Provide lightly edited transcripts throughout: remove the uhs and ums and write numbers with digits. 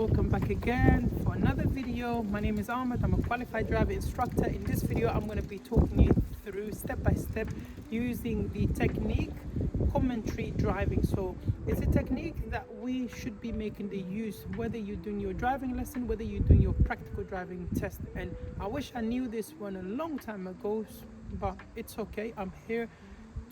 welcome back again for another video. My name is Ahmed. I'm a qualified driver instructor. In this video I'm going to be talking you through step by step using the technique commentary driving. So it's a technique that we should be making the use whether you're doing your driving lesson, whether you're doing your practical driving test. And I wish I knew this one a long time ago, but it's okay. I'm here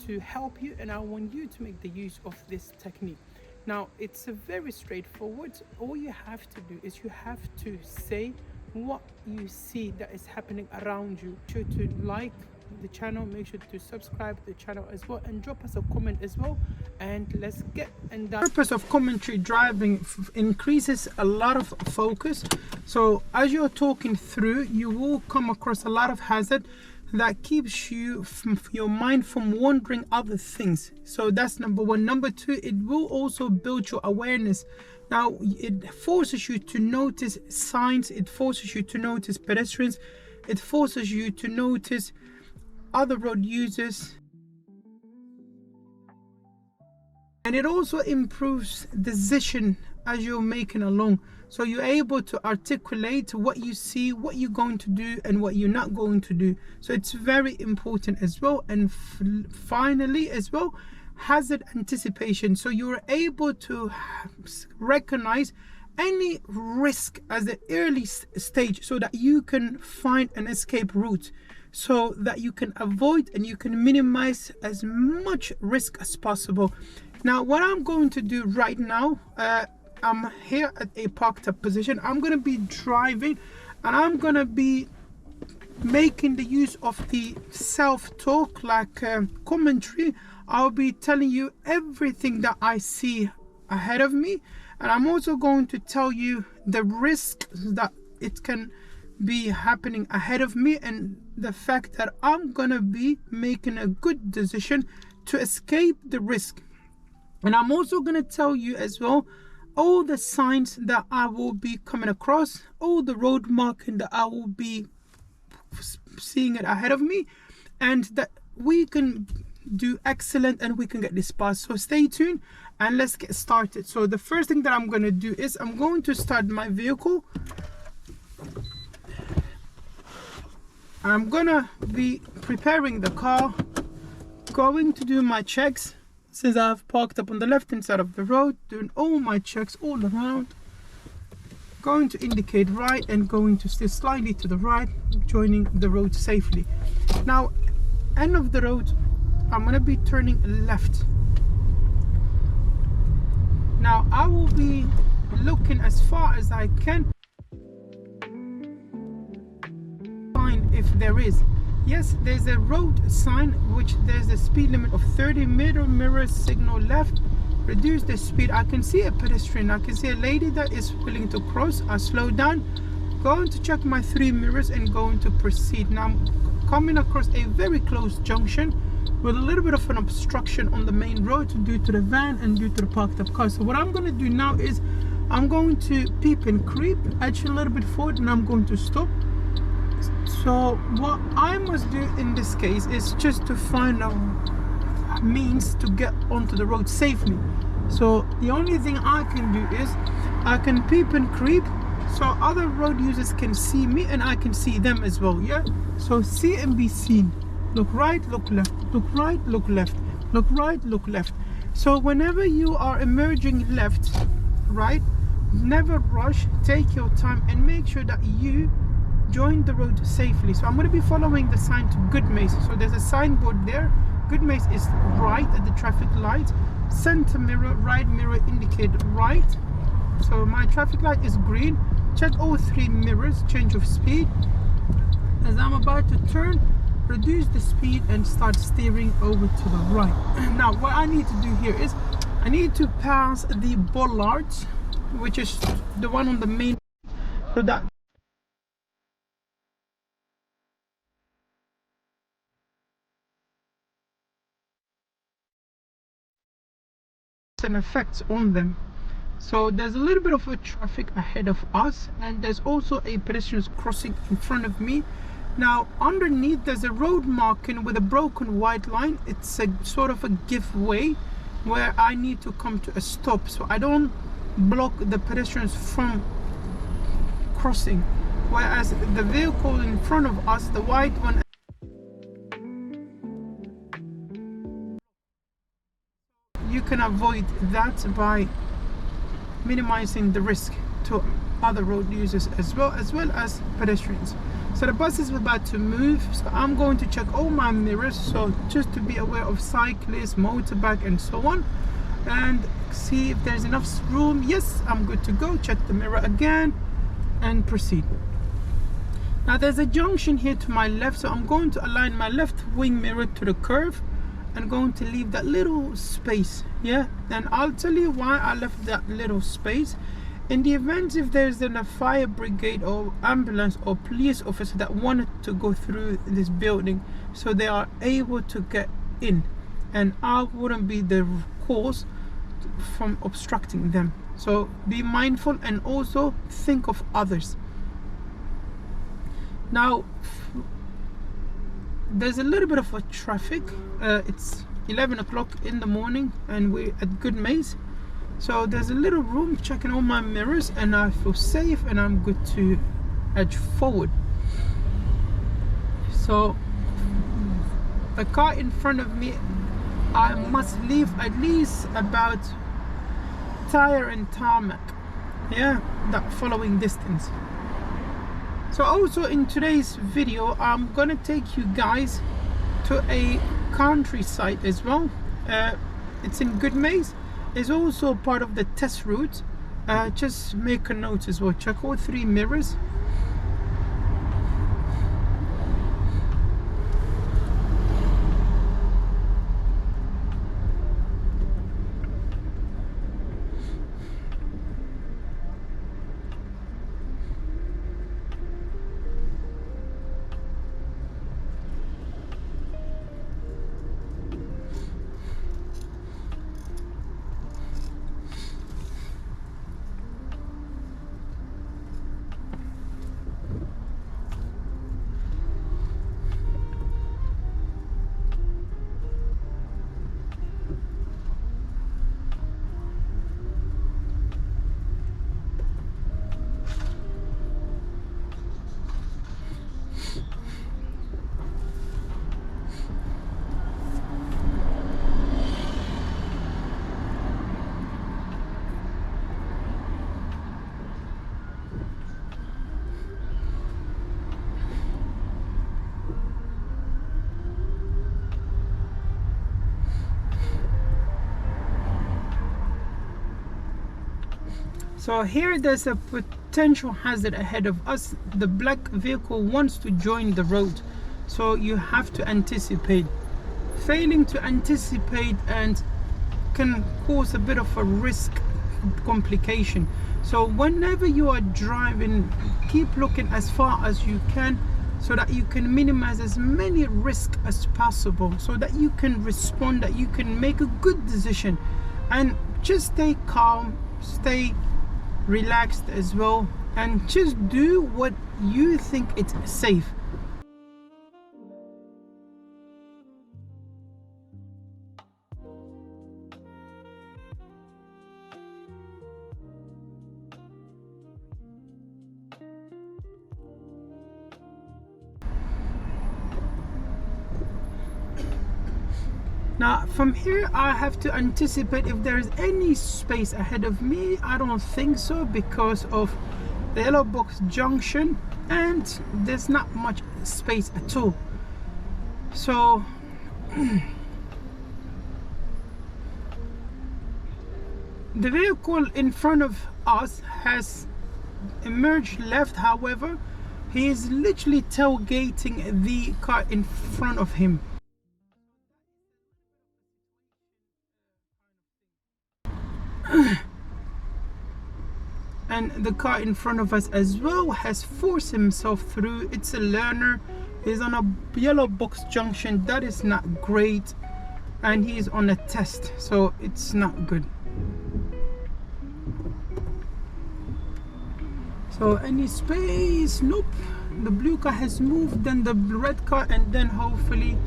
to help you and I want you to make the use of this technique. Now, it's a very straightforward. All you have to do is you have to say what you see that is happening around you. Make sure to like the channel, make sure to subscribe to the channel as well, and drop us a comment as well. And let's get and the purpose of commentary driving increases a lot of focus. So as you're talking through, you will come across a lot of hazard that keeps your mind from wandering other things. So that's number one. Number two, it will also build your awareness. Now, it forces you to notice signs, it forces you to notice pedestrians, it forces you to notice other road users, and it also improves decision as you're making along. So you're able to articulate what you see, what you're going to do, and what you're not going to do. So it's very important as well. And finally as well, hazard anticipation. So you're able to recognize any risk at the early stage so that you can find an escape route, so that you can avoid and you can minimize as much risk as possible. Now, what I'm going to do right now, I'm here at a parked up position. I'm going to be driving and I'm going to be making the use of the self-talk, like commentary. I'll be telling you everything that I see ahead of me, and I'm also going to tell you the risks that it can be happening ahead of me, and the fact that I'm going to be making a good decision to escape the risk. And I'm also going to tell you as well all the signs that I will be coming across, all the road marking that I will be seeing it ahead of me, and that we can do excellent and we can get this passed. So stay tuned and let's get started. So the first thing that I'm going to do is I'm going to start my vehicle. I'm going to be preparing the car, going to do my checks. Since I've parked up on the left hand side of the road, doing all my checks all around, going to indicate right and going to steer slightly to the right, joining the road safely. Now, end of the road, I'm going to be turning left. Now, I will be looking as far as I can, find if there is. Yes, there's a road sign which there's a speed limit of 30. Mirror signal left, reduce the speed. I can see a pedestrian, I can see a lady that is willing to cross. I slow down, going to check my 3 mirrors and going to proceed. Now I'm coming across a very close junction with a little bit of an obstruction on the main road due to the van and due to the parked up car. So what I'm going to do now is I'm going to peep and creep, edge a little bit forward, and I'm going to stop. So what I must do in this case is just to find a means to get onto the road safely. So the only thing I can do is I can peep and creep so other road users can see me and I can see them as well. Yeah, so see and be seen. Look right, look left, look right, look left, look right, look left. So whenever you are emerging left, right, never rush, take your time and make sure that you join the road safely. So I'm going to be following the sign to Good Mace. So there's a signboard there. Good Mace is right at the traffic light. Center mirror, right mirror indicate right. So my traffic light is green. Check all 3 mirrors, change of speed. As I'm about to turn, reduce the speed and start steering over to the right. Now what I need to do here is I need to pass the bollards, which is the one on the main, so that and effects on them. So there's a little bit of a traffic ahead of us, and there's also a pedestrian crossing in front of me. Now underneath there's a road marking with a broken white line. It's a sort of a give way where I need to come to a stop so I don't block the pedestrians from crossing, whereas the vehicle in front of us, the white one, you can avoid that by minimizing the risk to other road users as well as pedestrians. So the bus is about to move, so I'm going to check all my mirrors, so just to be aware of cyclists, motorbike and so on, and see if there's enough room. Yes, I'm good to go. Check the mirror again and proceed. Now there's a junction here to my left, so I'm going to align my left wing mirror to the curve and going to leave that little space. Yeah, and I'll tell you why I left that little space. In the event if there's a fire brigade or ambulance or police officer that wanted to go through this building, so they are able to get in, and I wouldn't be the cause from obstructing them. So be mindful and also think of others. Now there's a little bit of a traffic. It's 11 o'clock in the morning and we're at Good Maze, so there's a little room. Checking all my mirrors and I feel safe and I'm good to edge forward. So the car in front of me, I must leave at least about tire and tarmac, yeah, that following distance. So also in today's video I'm gonna take you guys to a countryside as well. It's in Good Maze. It's also part of the test route. Just make a note as well. Check all 3 mirrors. So here there's a potential hazard ahead of us. The black vehicle wants to join the road, so you have to anticipate. Failing to anticipate and can cause a bit of a risk complication. So whenever you are driving, keep looking as far as you can so that you can minimize as many risks as possible, so that you can respond, that you can make a good decision, and just stay calm, stay relaxed as well, and just do what you think it's safe. Now from here I have to anticipate if there is any space ahead of me. I don't think so because of the yellow box junction and there's not much space at all. So the vehicle in front of us has emerged left, however he is literally tailgating the car in front of him. And the car in front of us as well has forced himself through. It's a learner. He's on a yellow box junction. That is not great, and he's on a test, so it's not good. So any space? Nope. The blue car has moved, then the red car, and then hopefully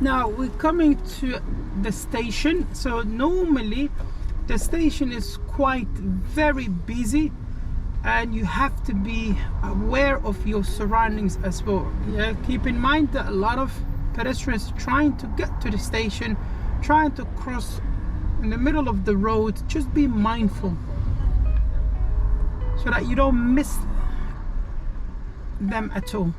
Now we're coming to the station. So normally the station is quite very busy, and you have to be aware of your surroundings as well. Yeah, keep in mind that a lot of pedestrians trying to get to the station, trying to cross in the middle of the road. Just be mindful so that you don't miss them at all.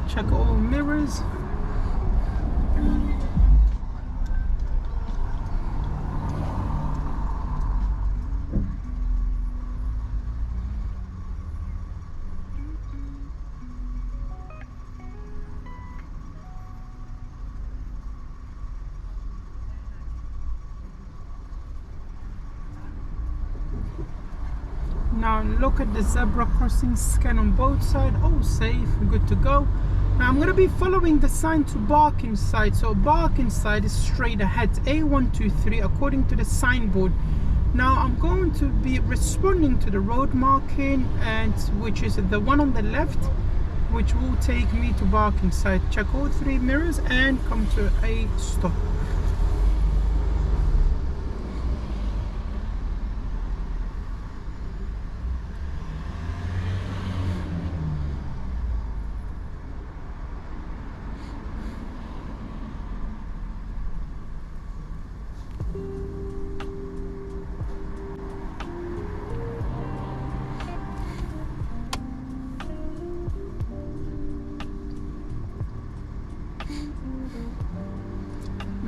Check all mirrors. Now look at the zebra crossing, scan on both sides, all safe, good to go. Now I'm going to be following the sign to Barking side. So Barking side is straight ahead, A123, according to the signboard. Now I'm going to be responding to the road marking, and which is the one on the left, which will take me to Barking side. Check all 3 mirrors and come to a stop.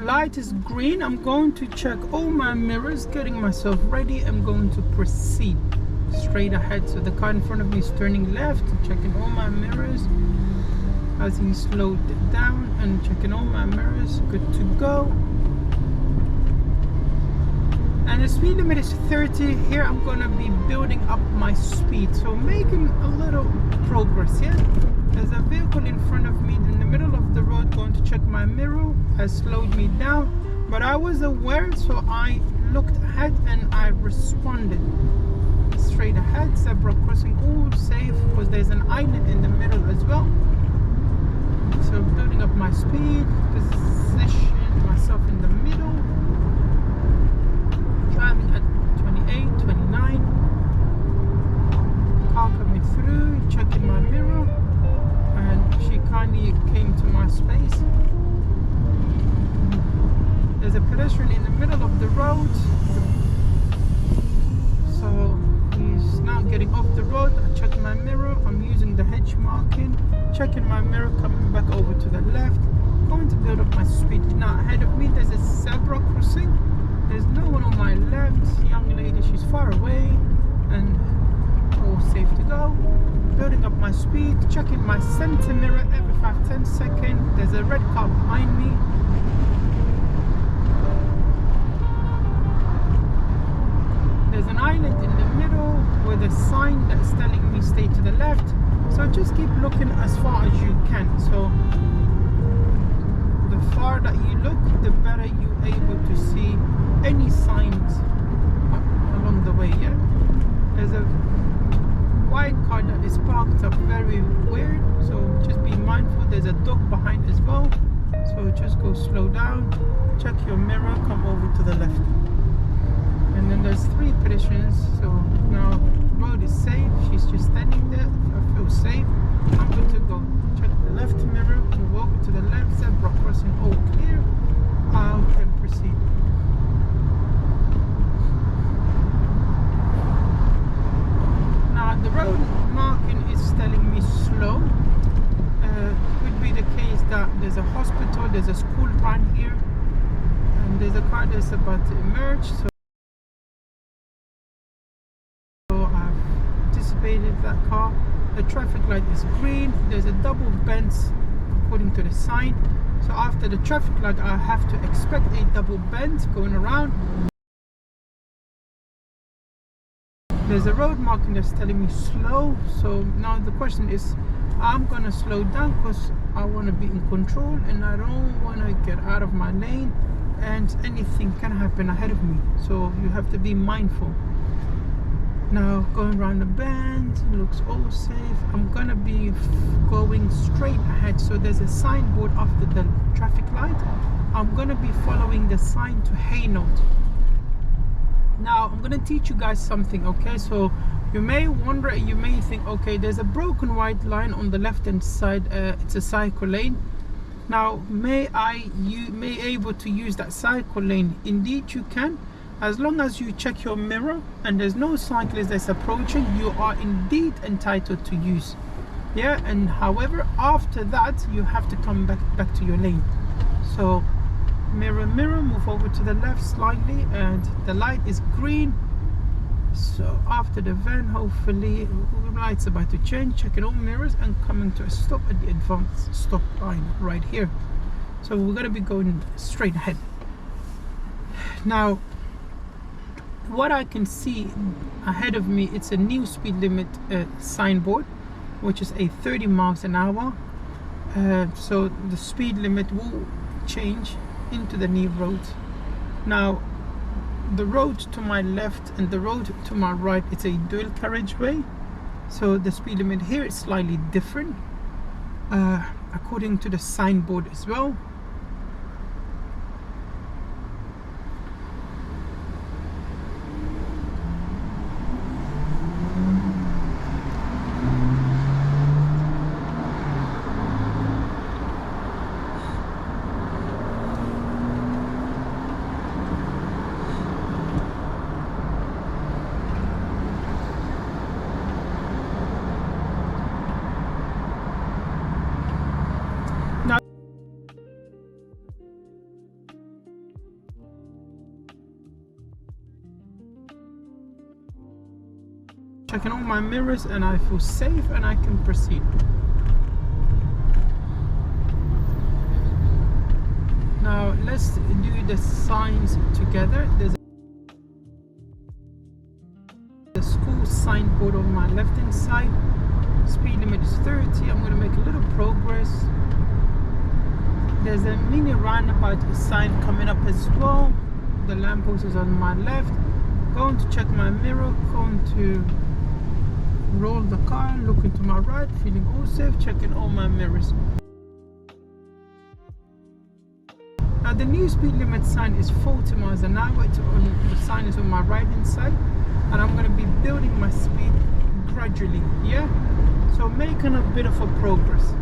Light is green. I'm going to check all my mirrors, getting myself ready. I'm going to proceed straight ahead. So the car in front of me is turning left, checking all my mirrors as he slowed down, and checking all my mirrors, good to go. And the speed limit is 30. Here I'm going to be building up my speed, so making a little progress. Yeah, there's a vehicle in front of me in the middle of the road, going to check my mirror, has slowed me down, but I was aware, so I looked ahead and I responded straight ahead. Zebra crossing, all safe, because there's an island in the middle as well. So building up my speed, position myself in the middle, driving at 28, 29, car coming through, checking my mirror, and she kindly came to my space. There's a pedestrian in the middle of the road, so he's now getting off the road. I check my mirror, I'm using the hedge marking, checking my mirror, coming back over to the left, going to build up my speed. Now ahead of me there's a zebra crossing, there's no one on my left, young lady, she's far away, and all safe to go. Building up my speed, checking my center mirror every 5-10 seconds. There's a red car behind me. There's an island in the middle with a sign that's telling me stay to the left. So just keep looking as far as you can. So the far that you look, the better you're able to see any signs along the way. Yeah, there's a white car that is parked up very weird, so just be mindful. There's a dog behind as well, so just go slow down, check your mirror, come over to the left. And then there's 3 pedestrians, so now road is safe. She's just standing there. I feel safe. I'm good to go. Check the left mirror, move over to the left, zebra crossing, all clear. I can proceed. Now the road marking is telling me slow. Could be the case that there's a hospital, there's a school right here, and there's a car that's about to emerge. So that car. The traffic light is green. There's a double bend according to the sign, so after the traffic light I have to expect a double bend going around. There's a road marking that's telling me slow. So now the question is, I'm gonna slow down because I want to be in control and I don't want to get out of my lane, and anything can happen ahead of me, so you have to be mindful. Now going around the bend, looks all safe. I'm gonna be going straight ahead, so there's a signboard after the traffic light. I'm gonna be following the sign to Haynote. Now I'm gonna teach you guys something, okay? So you may wonder, you may think, okay, there's a broken white line on the left hand side, it's a cycle lane. Now you may able to use that cycle lane. Indeed you can, as long as you check your mirror and there's no cyclist that's approaching, you are indeed entitled to use. Yeah, and however after that you have to come back to your lane. So mirror, move over to the left slightly, and the light is green. So after the van, hopefully the light's about to change, checking all mirrors and coming to a stop at the advanced stop line right here. So we're going to be going straight ahead. Now what I can see ahead of me, it's a new speed limit signboard, which is a 30 miles an hour. So the speed limit will change into the new road. Now the road to my left and the road to my right, it's a dual carriageway, so the speed limit here is slightly different according to the signboard as well. Checking all my mirrors and I feel safe and I can proceed. Now let's do the signs together. There's a school signboard on my left hand side. Speed limit is 30. I'm going to make a little progress. There's a mini roundabout sign coming up as well. The lamppost is on my left. Going to check my mirror, going to roll the car, looking to my right, feeling all safe, checking all my mirrors. Now the new speed limit sign is 40 miles an hour. The sign is on my right hand side, and I'm going to be building my speed gradually, yeah? So making a bit of a progress.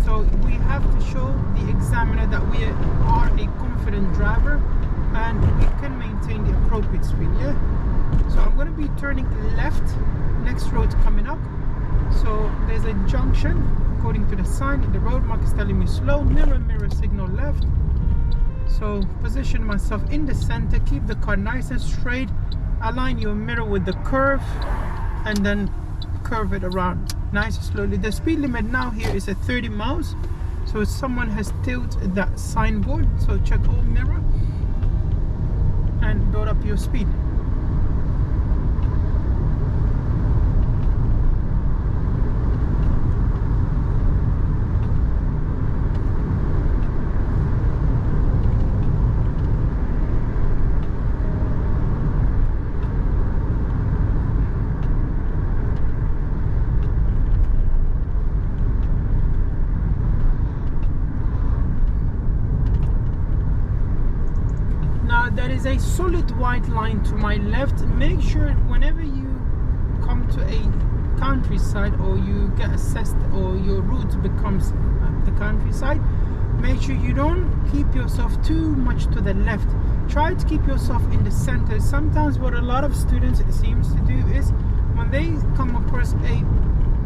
So we have to show the examiner that we are a confident driver and we can maintain the appropriate speed, yeah? So I'm going to be turning left, next road coming up. So there's a junction according to the sign. The road mark is telling me slow. Mirror signal left. So position myself in the center, keep the car nice and straight, align your mirror with the curve and then curve it around nice and slowly. The speed limit now here is at 30 miles. So someone has tilted that signboard, so check all mirror and build up your speed. There is a solid white line to my left. Make sure whenever you come to a countryside or you get assessed or your route becomes the countryside, make sure you don't keep yourself too much to the left. Try to keep yourself in the center. Sometimes what a lot of students it seems to do is when they come across a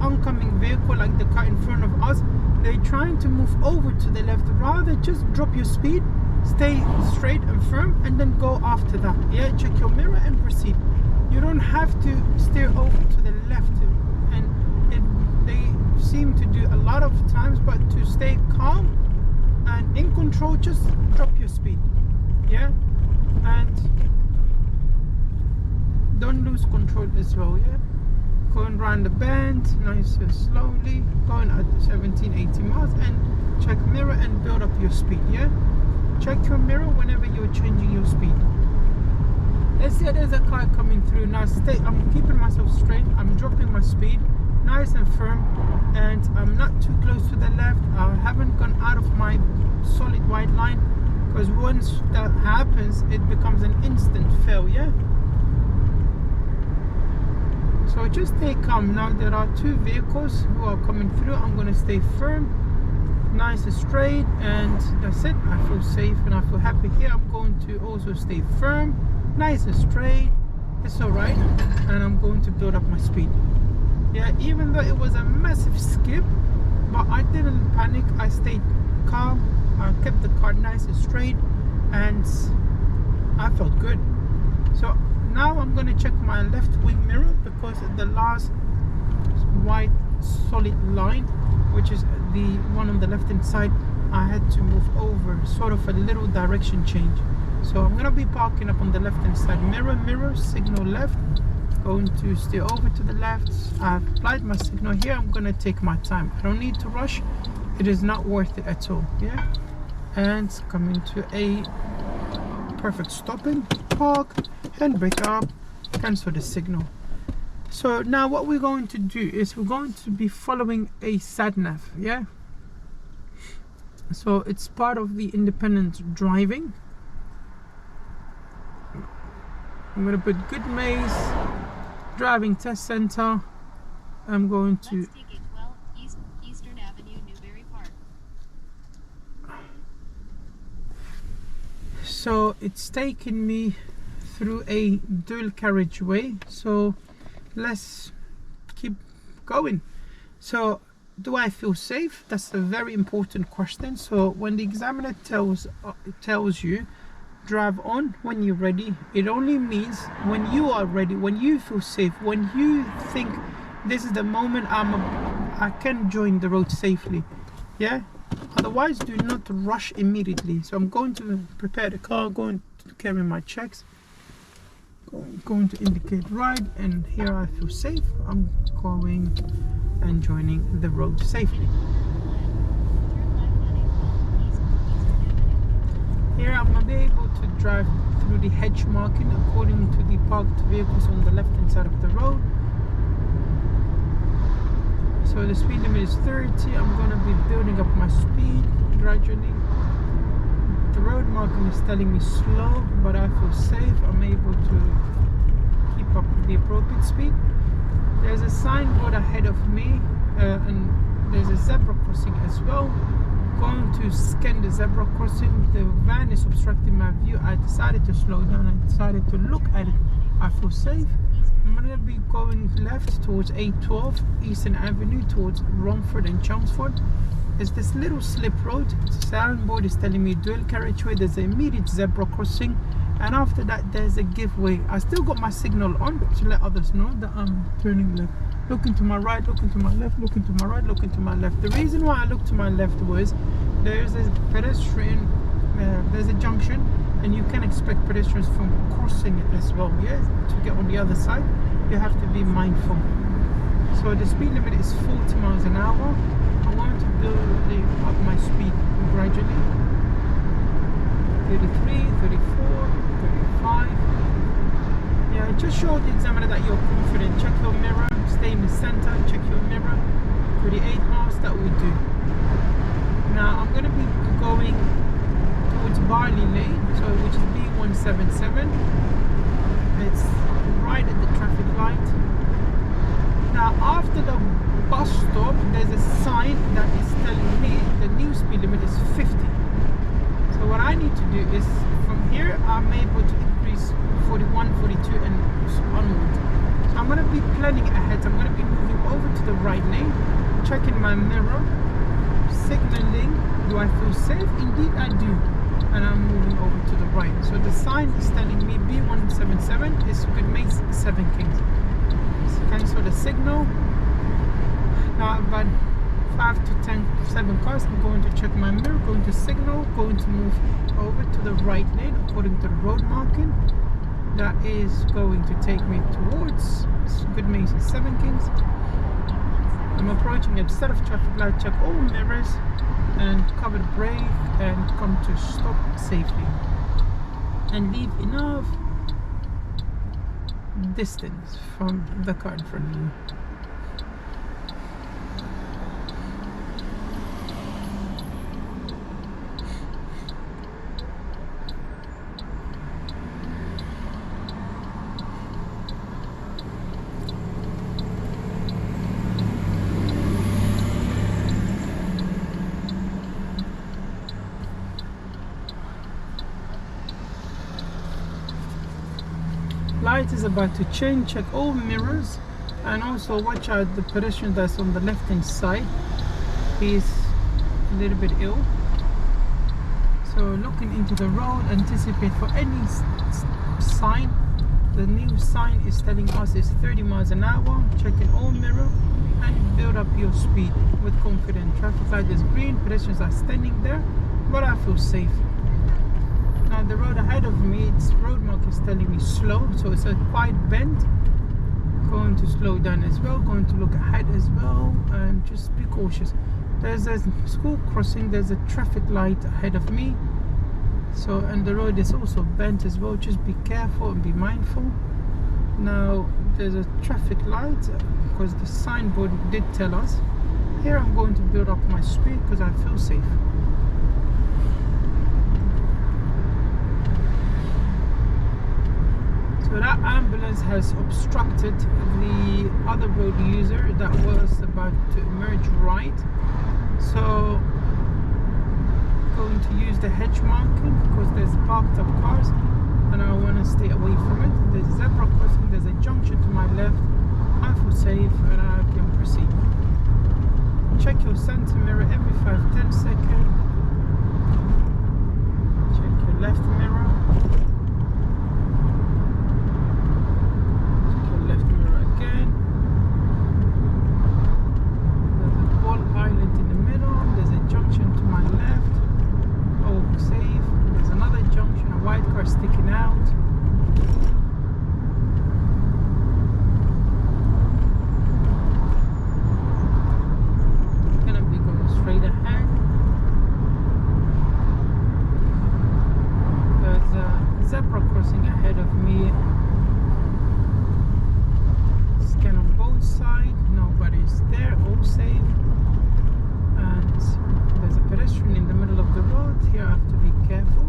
oncoming vehicle like the car in front of us, they're trying to move over to the left. Rather just drop your speed, stay straight and firm, and then go after that. Yeah, check your mirror and proceed. You don't have to steer over to the left, and they seem to do a lot of times, but to stay calm and in control, just drop your speed. Yeah, and don't lose control as well, yeah. Going around the bend nice and slowly, going at 17-18 miles, and check mirror and build up your speed, yeah. Check your mirror whenever you're changing your speed. Let's say there's a car coming through. Now I'm keeping myself straight, I'm dropping my speed nice and firm, and I'm not too close to the left. I haven't gone out of my solid white line, because once that happens it becomes an instant failure. So just stay calm. Now there are two vehicles who are coming through. I'm going to stay firm, nice and straight, and that's it. I feel safe and I feel happy here. I'm going to also stay firm, nice and straight. It's alright, and I'm going to build up my speed. Yeah, even though it was a massive skip, but I didn't panic. I stayed calm, I kept the car nice and straight, and I felt good. So now I'm going to check my left wing mirror, because the last white solid line, which is the one on the left hand side, I had to move over, sort of a little direction change. So I'm going to be parking up on the left hand side. Mirror, signal left, going to steer over to the left. I've applied my signal here. I'm going to take my time. I don't need to rush. It is not worth it at all, yeah. And coming to a perfect stopping, park, handbrake up, cancel the signal. So now what we're going to do is we're going to be following a sat nav, yeah. So it's part of the independent driving. I'm going to put Good Maze Driving Test Center. I'm going to Let's take a 12 Eastern Avenue, Newbury Park. So it's taking me through a dual carriageway, so let's keep going. So do I feel safe? That's a very important question. So when the examiner tells you drive on when you're ready, it only means when you are ready, when you feel safe, when you think this is the moment I can join the road safely, yeah. Otherwise, do not rush immediately. So I'm going to prepare the car, going to carry my checks, going to indicate right, and here I feel safe. I'm going and joining the road safely. Here I'm going to be able to drive through the hedge marking according to the parked vehicles on the left hand side of the road. So the speed limit is 30. I'm going to be building up my speed gradually. The road marking is telling me slow, but I feel safe. I'm able to keep up the appropriate speed. There's a signboard ahead of me, and there's a zebra crossing as well. Going to scan the zebra crossing. The van is obstructing my view. I decided to slow down. I decided to look at it. I feel safe. I'm going to be going left towards A12 Eastern Avenue towards Romford and Chelmsford. It's this little slip road. The signboard is telling me dual carriageway. There's an immediate zebra crossing, and after that there's a giveaway. I still got my signal on to let others know that I'm turning left. Looking to my right, looking to my left, looking to my right, looking to my left. The reason why I looked to my left was there's a pedestrian, there's a junction, and you can expect pedestrians from crossing it as well, yeah. To get on the other side, you have to be mindful. So the speed limit is 40 miles an hour. I want to build up my speed gradually. 33, 34, 35. Yeah, just show the examiner that you're confident. Check your mirror, stay in the center, check your mirror. 38 miles, that will do. Now I'm going to be going towards Barley Lane, so which is B177. It's right at the traffic light. Now after the bus stop, there's a sign that is telling me the new speed limit is 50. So what I need to do is, from here I'm able to increase 41, 42 and onward. So I'm going to be planning ahead. I'm going to be moving over to the right lane, checking my mirror, signaling. Do I feel safe? Indeed I do. And I'm moving over to the right. So the sign is telling me B177 is Good Maze 7 Kings. So cancel the signal. Now about 5 to 7 cars. I'm going to check my mirror, going to signal, going to move over to the right lane according to the road marking. that is going to take me towards Good Mason Seven Kings. I'm approaching a set of traffic light, check all mirrors and cover the brake and come to stop safely and leave enough distance from the car in front of you. Light is about to change, check all mirrors and also watch out the pedestrian that's on the left hand side. He's a little bit ill, so looking into the road, anticipate for any sign. The new sign is telling us it's 30 miles an hour. Checking all mirror and build up your speed with confidence. Traffic light is green, pedestrians are standing there, but I feel safe. Now the road ahead of me, its road mark is telling me slow, so it's a quite bend. Going to slow down as well, going to look ahead as well, and just be cautious. There's a school crossing, there's a traffic light ahead of me, so, and the road is also bent as well. Just be careful and be mindful. Now there's a traffic light because the signboard did tell us. Here I'm going to build up my speed because I feel safe. So that ambulance has obstructed the other road user that was about to emerge right. So going to use the hedge marking because there's parked up cars and I want to stay away from it. There's a zebra crossing, there's a junction to my left. I feel safe and I can proceed. Check your center mirror every 5-10 seconds. Check your left mirror. Sticking out. Gonna be going straight ahead. There's a zebra crossing ahead of me. Scan on both sides, nobody's there, all safe. And there's a pedestrian in the middle of the road. Here I have to be careful.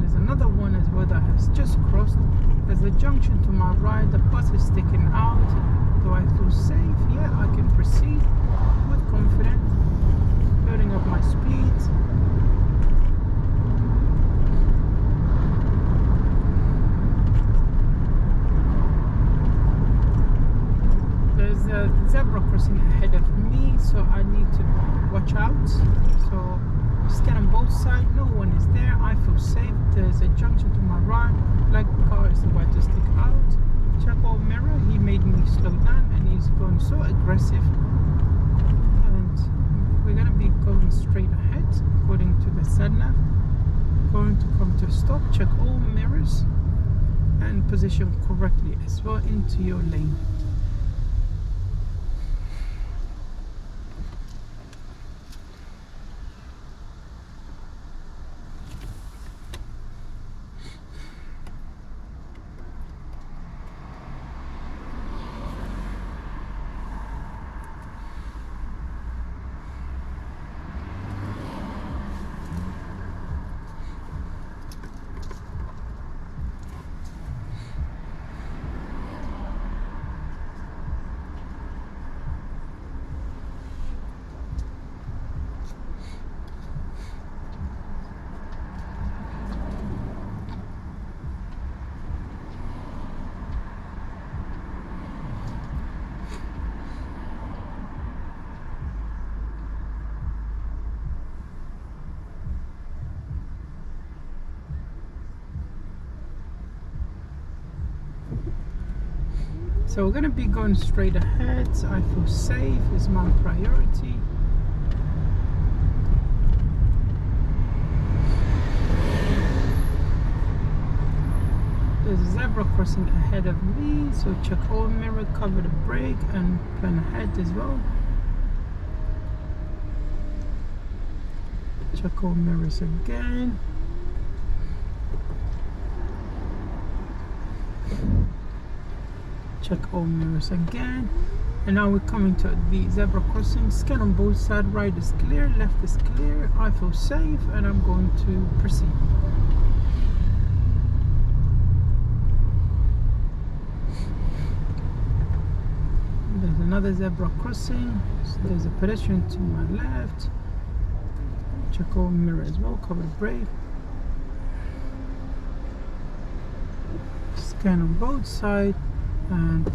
There's another one as well that has just crossed. There's a junction to my right, the bus is sticking out. Do I feel safe? Yeah, I can proceed with confidence, building up my speed. There's a zebra crossing ahead of me, so I need to watch out. So scan on both sides, no one is there, I feel safe. There's a junction to my right, black car is about to stick out. Check all mirror, he made me slow down and he's going so aggressive. And we're gonna be going straight ahead according to the sat-nav. Going to come to a stop, check all mirrors and position correctly as well into your lane. So we're gonna be going straight ahead. I feel safe is my priority. there's a zebra crossing ahead of me, so check all mirror, cover the brake and plan ahead as well. Check all mirrors again. Check all mirrors again. And now we're coming to the zebra crossing. Scan on both sides. Right is clear, left is clear. I feel safe and I'm going to proceed. There's another zebra crossing. So there's a pedestrian to my left. Check all mirror as well, cover the brake. Scan on both sides and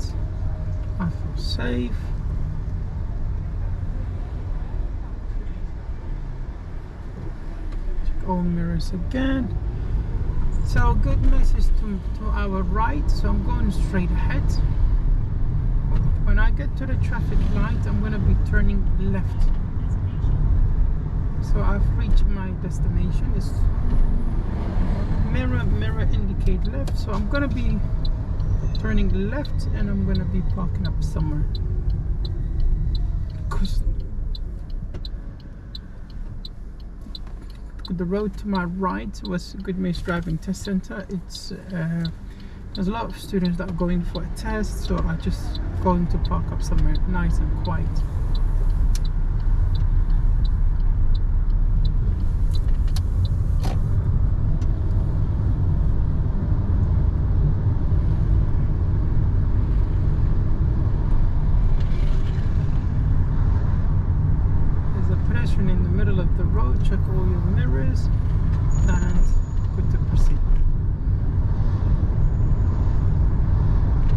I feel safe. Check all mirrors again. So good message to our right, so I'm going straight ahead. When I get to the traffic light, I'm going to be turning left. So I've reached my destination. It's mirror indicate left, so I'm going to be turning left and I'm going to be parking up somewhere. Because the road to my right was Good Mace Driving Test Center. It's there's a lot of students that are going for a test, so I'm just going to park up somewhere nice and quiet. In the middle of the road, check all your mirrors and good to proceed.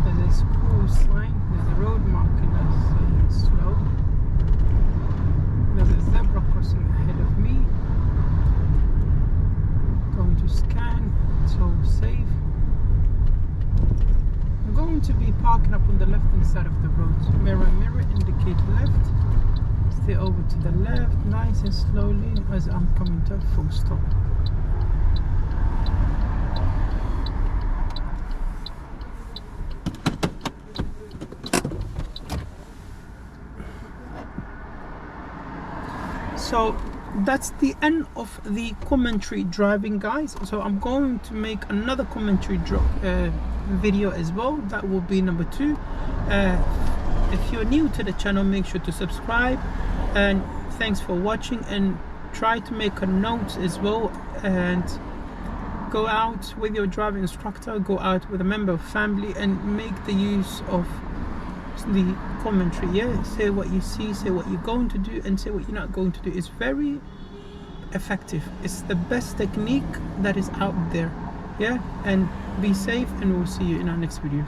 There's a school sign, there's a road marking us slow. There's a zebra crossing ahead of me. Going to scan, it's all safe. I'm going to be parking up on the left hand side of the road. Mirror indicate left. Stay over to the left, nice and slowly as I'm coming to a full stop. So that's the end of the commentary driving, guys. So I'm going to make another commentary video as well. That will be number 2. If you're new to the channel, make sure to subscribe, and thanks for watching. And try to make a note as well, and go out with your driving instructor, go out with a member of family, and make the use of the commentary. Yeah, say what you see, say what you're going to do, and say what you're not going to do. It's very effective. It's the best technique that is out there. Yeah, and be safe, and we'll see you in our next video.